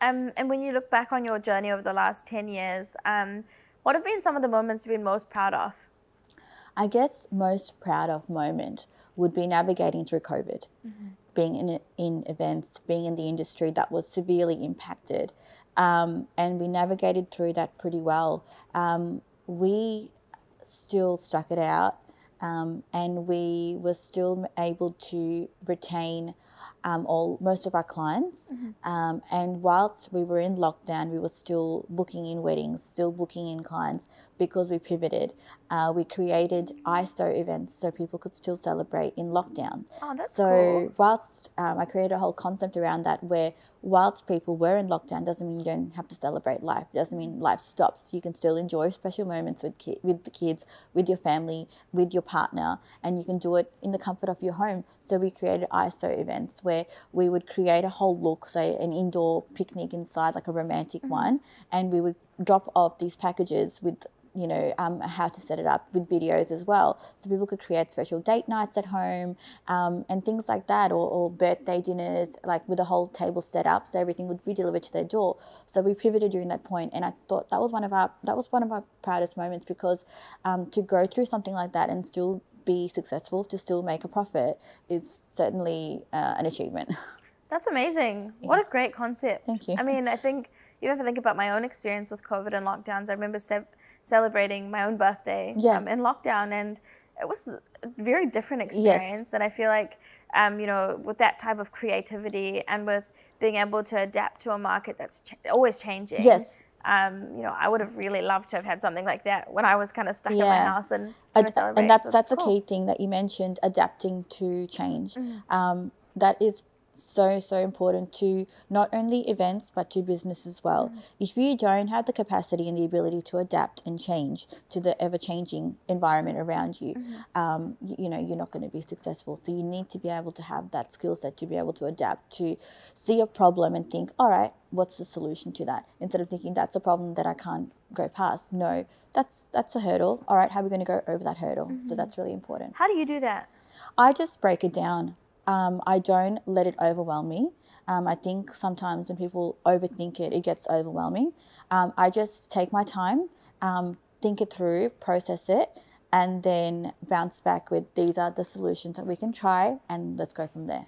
And when you look back on your journey over the last 10 years, what have been some of the moments you've been most proud of? I guess most proud of moment would be navigating through COVID, being in events, being in the industry that was severely impacted. And we navigated through that pretty well. We still stuck it out, and we were still able to retain most of our clients. And whilst we were in lockdown, we were still booking in weddings, still booking in clients, because we pivoted. We created ISO events so people could still celebrate in lockdown. Oh, that's so cool. whilst I created a whole concept around that, where whilst people were in lockdown, doesn't mean you don't have to celebrate life. It doesn't mean life stops. You can still enjoy special moments with the kids, with your family, with your partner, and you can do it in the comfort of your home. So we created ISO events where we would create a whole look, say an indoor picnic inside, like a romantic one, and we would drop off these packages with how to set it up with videos as well, so people could create special date nights at home, and things like that, or birthday dinners, like with a whole table set up, so everything would be delivered to their door. So we pivoted during that point, and I thought that was one of our proudest moments, because to go through something like that and still be successful, to still make a profit, is certainly an achievement. That's amazing. What a great concept. Thank you. I mean, I think you have to think about my own experience with COVID and lockdowns. I remember celebrating my own birthday Yes. in lockdown, and it was a very different experience. Yes. And I feel like, with that type of creativity and with being able to adapt to a market that's always changing. Yes. I would have really loved to have had something like that when I was kind of stuck in my house and trying to celebrate. And that's a key thing that you mentioned, adapting to change. That is so important to not only events but to business as well. If you don't have the capacity and the ability to adapt and change to the ever-changing environment around you, you're not going to be successful. So you need to be able to have that skill set to be able to adapt, to see a problem and think, all right, what's the solution to that? Instead of thinking that's a problem that I can't go past. No, that's a hurdle. All right, how are we going to go over that hurdle? So that's really important. How do you do that? I just break it down. I don't let it overwhelm me. I think sometimes when people overthink it, it gets overwhelming. I just take my time, think it through, process it, and then bounce back with, these are the solutions that we can try, and let's go from there.